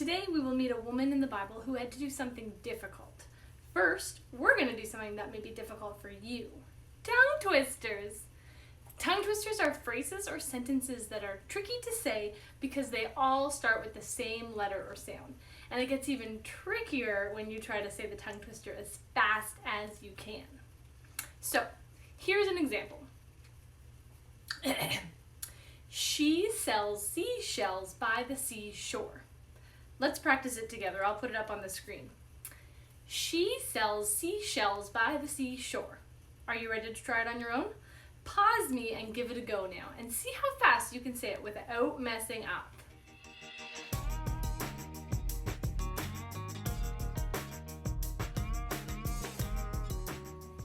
Today we will meet a woman in the Bible who had to do something difficult. First, we're going to do something that may be difficult for you. Tongue twisters! Tongue twisters are phrases or sentences that are tricky to say because they all start with the same letter or sound. And it gets even trickier when you try to say the tongue twister as fast as you can. So, here's an example. She sells seashells by the seashore. Let's practice it together. I'll put it up on the screen. She sells seashells by the seashore. Are you ready to try it on your own? Pause me and give it a go now and see how fast you can say it without messing up.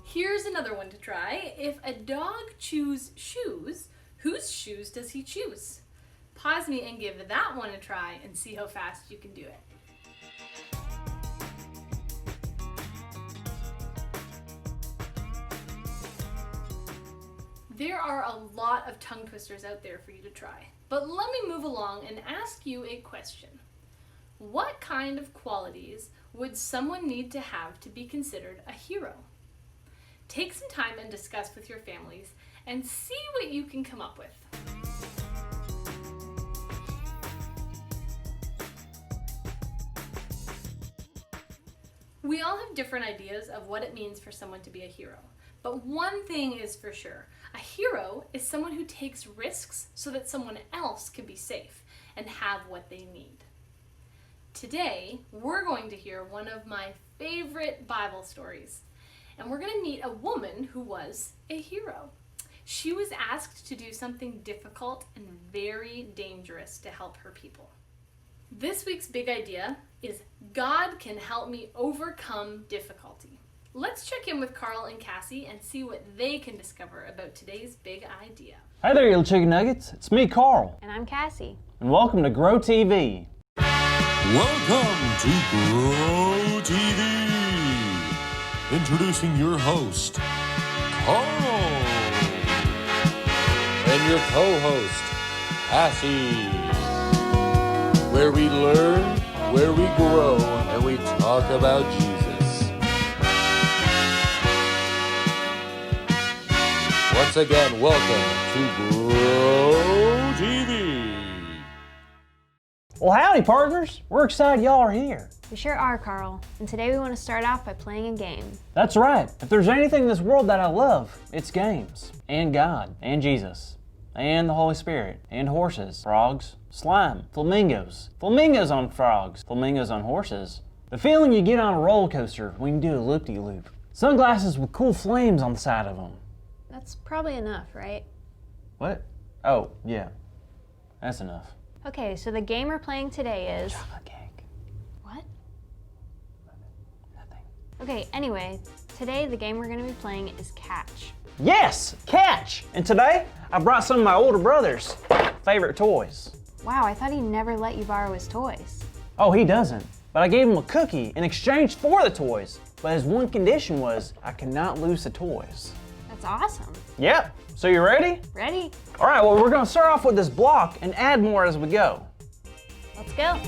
Here's another one to try. If a dog chews shoes, whose shoes does he choose? Pause me and give that one a try and see how fast you can do it. There are a lot of tongue twisters out there for you to try, but let me move along and ask you a question. What kind of qualities would someone need to have to be considered a hero? Take some time and discuss with your families and see what you can come up with. We all have different ideas of what it means for someone to be a hero. But one thing is for sure, a hero is someone who takes risks so that someone else can be safe and have what they need. Today, we're going to hear one of my favorite Bible stories, and we're going to meet a woman who was a hero. She was asked to do something difficult and very dangerous to help her people. This week's big idea is God can help me overcome difficulty. Let's check in with Carl and Cassie and see what they can discover about today's big idea. Hey there, you little chicken nuggets. It's me, Carl. And I'm Cassie. And welcome to Grow TV. Welcome to Grow TV. Introducing your host, Carl. And your co-host, Cassie. Where we learn, where we grow, and we talk about Jesus. Once again, welcome to Grow TV. Well, howdy, partners. We're excited y'all are here. We sure are, Carl. And today we want to start off by playing a game. That's right. If there's anything in this world that I love, it's games. And God. And Jesus. And the Holy Spirit. And horses. Frogs. Slime. Flamingos. Flamingos on frogs. Flamingos on horses. The feeling you get on a roller coaster when you do a loop-de-loop. Sunglasses with cool flames on the side of them. That's probably enough, right? What? Oh, yeah. That's enough. Okay, so the game we're playing today is... Chocolate cake. What? Nothing. Okay, anyway, today the game we're going to be playing is Catch. Yes! Catch! And today, I brought some of my older brother's favorite toys. Wow, I thought he never let you borrow his toys. Oh, he doesn't. But I gave him a cookie in exchange for the toys. But his one condition was I could not lose the toys. That's awesome. Yep. So you ready? Ready? All right, well, we're going to start off with this block and add more as we go. Let's go.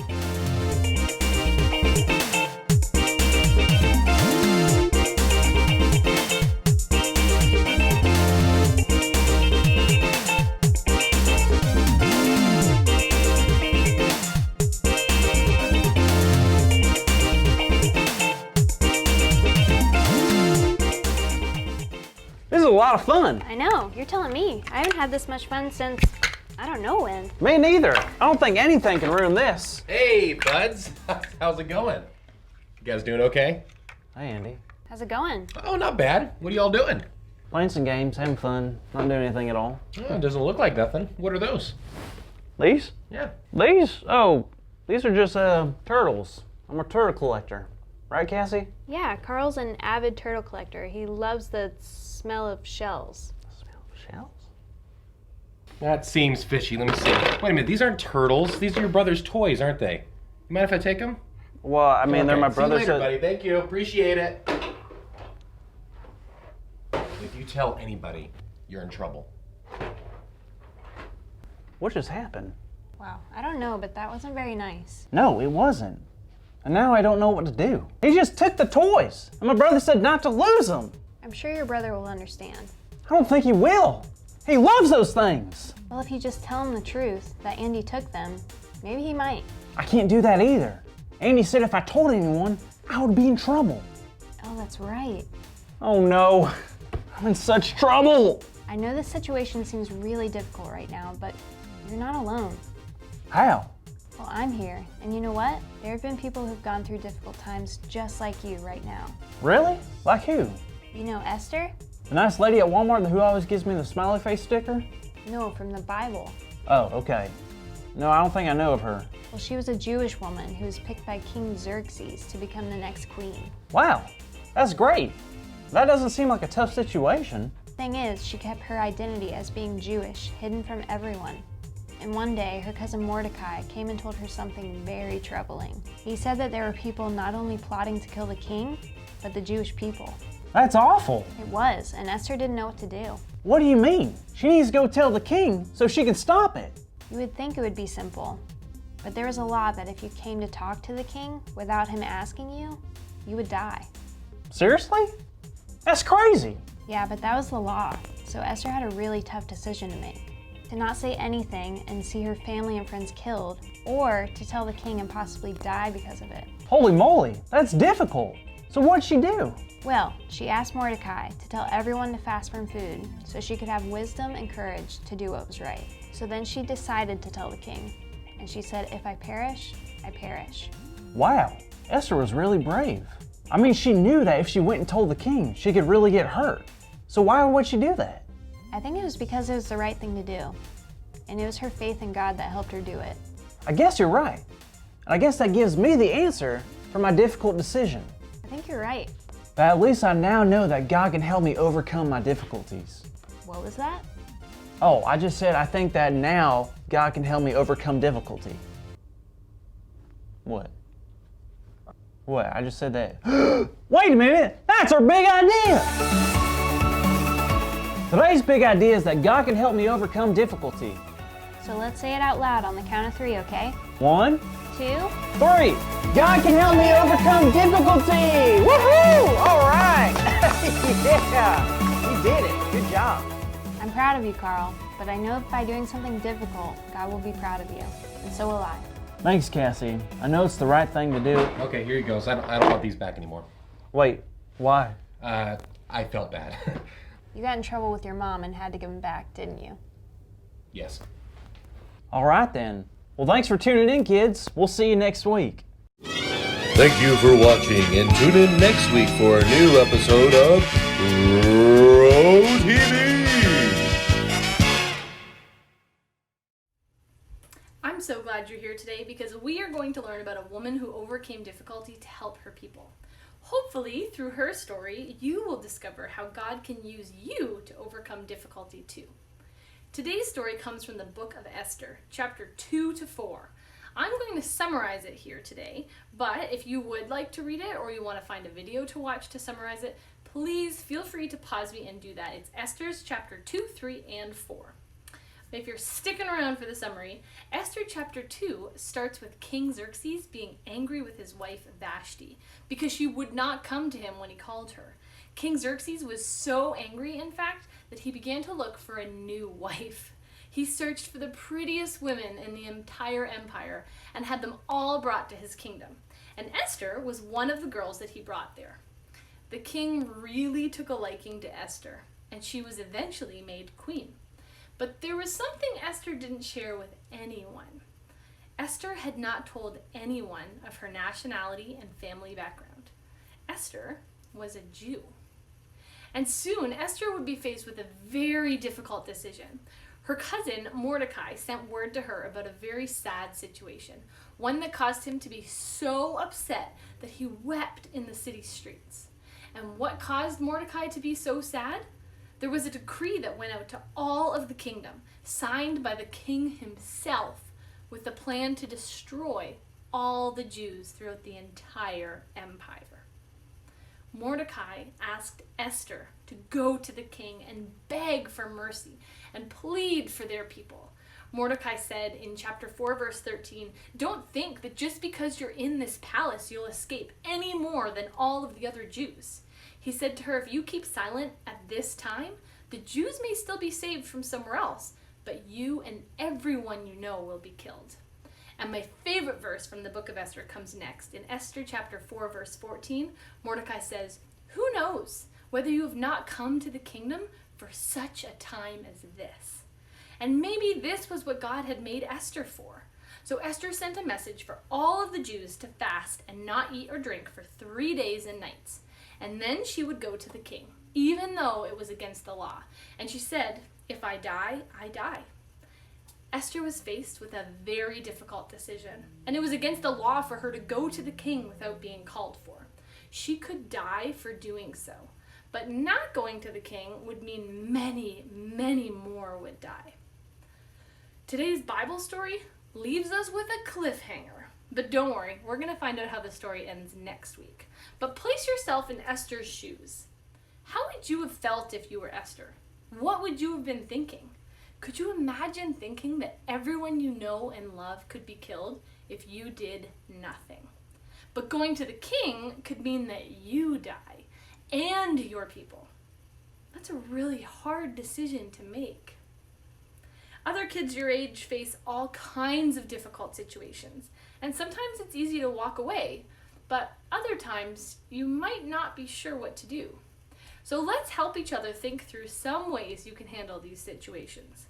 This is a lot of fun. I know, you're telling me. I haven't had this much fun since, I don't know when. Me neither. I don't think anything can ruin this. Hey, buds. How's it going? You guys doing okay? Hey, Andy. How's it going? Oh, not bad. What are y'all doing? Playing some games, having fun, not doing anything at all. Oh, it doesn't look like nothing. What are those? These? Yeah. These? Oh, these are just turtles. I'm a turtle collector. Right, Cassie? Yeah, Carl's an avid turtle collector. He loves the smell of shells. Smell of shells? That seems fishy. Let me see. Wait a minute. These aren't turtles. These are your brother's toys, aren't they? You mind if I take them? Well, I mean, they're my brother's. See you later, buddy. Thank you. Appreciate it. If you tell anybody, you're in trouble. What just happened? Wow, I don't know, but that wasn't very nice. No, it wasn't. And now I don't know what to do. He just took the toys, and my brother said not to lose them. I'm sure your brother will understand. I don't think he will. He loves those things. Well, if you just tell him the truth, that Andy took them, maybe he might. I can't do that either. Andy said if I told anyone, I would be in trouble. Oh, that's right. Oh no, I'm in such trouble. I know this situation seems really difficult right now, but you're not alone. How? Well, I'm here, and you know what? There have been people who've gone through difficult times just like you right now. Really? Like who? You know Esther? The nice lady at Walmart who always gives me the smiley face sticker? No, from the Bible. Oh, okay. No, I don't think I know of her. Well, she was a Jewish woman who was picked by King Xerxes to become the next queen. Wow, that's great. That doesn't seem like a tough situation. Thing is, she kept her identity as being Jewish hidden from everyone. And one day, her cousin Mordecai came and told her something very troubling. He said that there were people not only plotting to kill the king, but the Jewish people. That's awful. It was, and Esther didn't know what to do. What do you mean? She needs to go tell the king so she can stop it. You would think it would be simple, but there was a law that if you came to talk to the king without him asking you, you would die. Seriously? That's crazy. Yeah, but that was the law, so Esther had a really tough decision to make. To not say anything and see her family and friends killed, or to tell the king and possibly die because of it. Holy moly, that's difficult. So what'd she do? Well, she asked Mordecai to tell everyone to fast from food so she could have wisdom and courage to do what was right. So then she decided to tell the king, and she said, if I perish, I perish. Wow, Esther was really brave. I mean, she knew that if she went and told the king, she could really get hurt. So why would she do that? I think it was because it was the right thing to do, and it was her faith in God that helped her do it. I guess you're right. And I guess that gives me the answer for my difficult decision. I think you're right. But at least I now know that God can help me overcome my difficulties. What was that? Oh, I just said I think that now God can help me overcome difficulty. What? What? I just said that. Wait a minute! That's our big idea! Today's big idea is that God can help me overcome difficulty. So let's say it out loud on the count of 3, okay? 1, 2, 3. God can help me overcome difficulty! Woohoo! All right! Yeah! You did it. Good job. I'm proud of you, Carl, but I know by doing something difficult, God will be proud of you, and so will I. Thanks, Cassie. I know it's the right thing to do. Okay, here you go. So I don't want these back anymore. Wait, why? I felt bad. You got in trouble with your mom and had to give them back, didn't you? Yes. All right then. Well, thanks for tuning in, kids. We'll see you next week. Thank you for watching, and tune in next week for a new episode of Pro TV. I'm so glad you're here today because we are going to learn about a woman who overcame difficulty to help her people. Hopefully, through her story, you will discover how God can use you to overcome difficulty too. Today's story comes from the book of Esther, chapter 2 to 4. I'm going to summarize it here today, but if you would like to read it or you want to find a video to watch to summarize it, please feel free to pause me and do that. It's Esther's chapter 2, 3, and 4. If you're sticking around for the summary, Esther chapter 2 starts with King Xerxes being angry with his wife Vashti because she would not come to him when he called her. King Xerxes was so angry, in fact, that he began to look for a new wife. He searched for the prettiest women in the entire empire and had them all brought to his kingdom. And Esther was one of the girls that he brought there. The king really took a liking to Esther, and she was eventually made queen. But there was something Esther didn't share with anyone. Esther had not told anyone of her nationality and family background. Esther was a Jew. And soon Esther would be faced with a very difficult decision. Her cousin Mordecai sent word to her about a very sad situation, one that caused him to be so upset that he wept in the city streets. And what caused Mordecai to be so sad? There was a decree that went out to all of the kingdom, signed by the king himself, with the plan to destroy all the Jews throughout the entire empire. Mordecai asked Esther to go to the king and beg for mercy and plead for their people. Mordecai said in chapter 4, verse 13, "Don't think that just because you're in this palace, you'll escape any more than all of the other Jews." He said to her, "If you keep silent at this time, the Jews may still be saved from somewhere else, but you and everyone you know will be killed." And my favorite verse from the book of Esther comes next. In Esther chapter 4, verse 14, Mordecai says, "Who knows whether you have not come to the kingdom for such a time as this?" And maybe this was what God had made Esther for. So Esther sent a message for all of the Jews to fast and not eat or drink for 3 days and nights. And then she would go to the king, even though it was against the law. And she said, "If I die, I die." Esther was faced with a very difficult decision, and it was against the law for her to go to the king without being called for. She could die for doing so, but not going to the king would mean many, many more would die. Today's Bible story leaves us with a cliffhanger, but don't worry, we're going to find out how the story ends next week. But place yourself in Esther's shoes. How would you have felt if you were Esther? What would you have been thinking? Could you imagine thinking that everyone you know and love could be killed if you did nothing? But going to the king could mean that you die and your people. That's a really hard decision to make. Other kids your age face all kinds of difficult situations, and sometimes it's easy to walk away, but other times you might not be sure what to do. So let's help each other think through some ways you can handle these situations.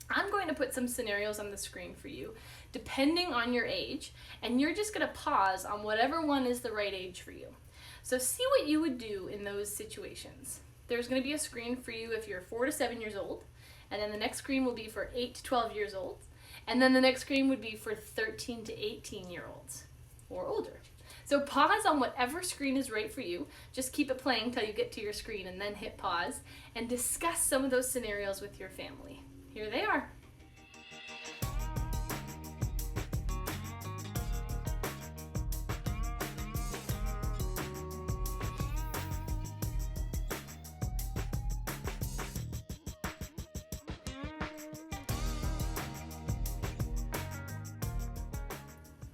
I'm going to put some scenarios on the screen for you, depending on your age, and you're just going to pause on whatever one is the right age for you. So see what you would do in those situations. There's going to be a screen for you if you're 4 to 7 years old, and then the next screen will be for 8 to 12 years old, and then the next screen would be for 13 to 18-year-olds or older. So pause on whatever screen is right for you. Just keep it playing until you get to your screen and then hit pause and discuss some of those scenarios with your family. Here they are.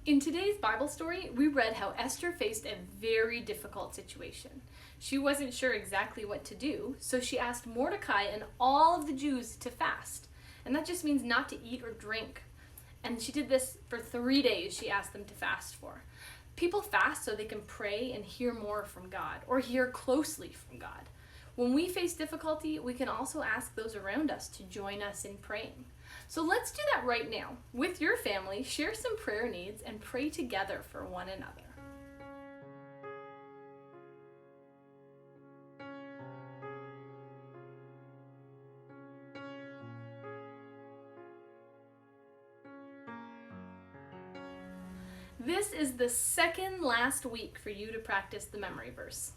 In today's Bible story, we read how Esther faced a very difficult situation. She wasn't sure exactly what to do, so she asked Mordecai and all of the Jews to fast. And that just means not to eat or drink. And she did this for 3 days, she asked them to fast for. People fast so they can pray and hear more from God, or hear closely from God. When we face difficulty, we can also ask those around us to join us in praying. So let's do that right now. With your family, share some prayer needs and pray together for one another. This is the second last week for you to practice the memory verse.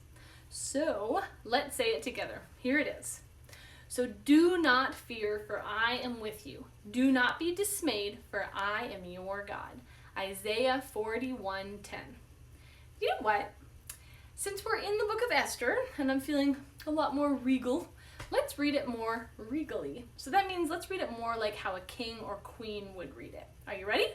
So let's say it together. Here it is. So do not fear, for I am with you. Do not be dismayed, for I am your God. Isaiah 41:10. You know what? Since we're in the book of Esther, and I'm feeling a lot more regal, let's read it more regally. So that means let's read it more like how a king or queen would read it. Are you ready?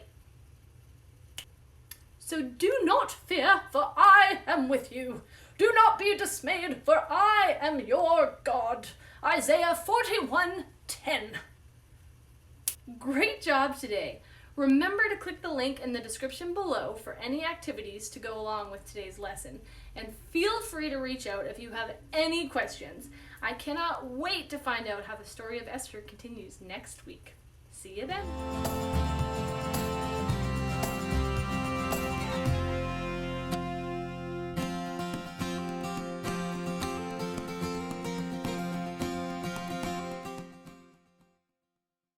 So do not fear, for I am with you. Do not be dismayed, for I am your God. Isaiah 41:10. Great job today. Remember to click the link in the description below for any activities to go along with today's lesson. And feel free to reach out if you have any questions. I cannot wait to find out how the story of Esther continues next week. See you then.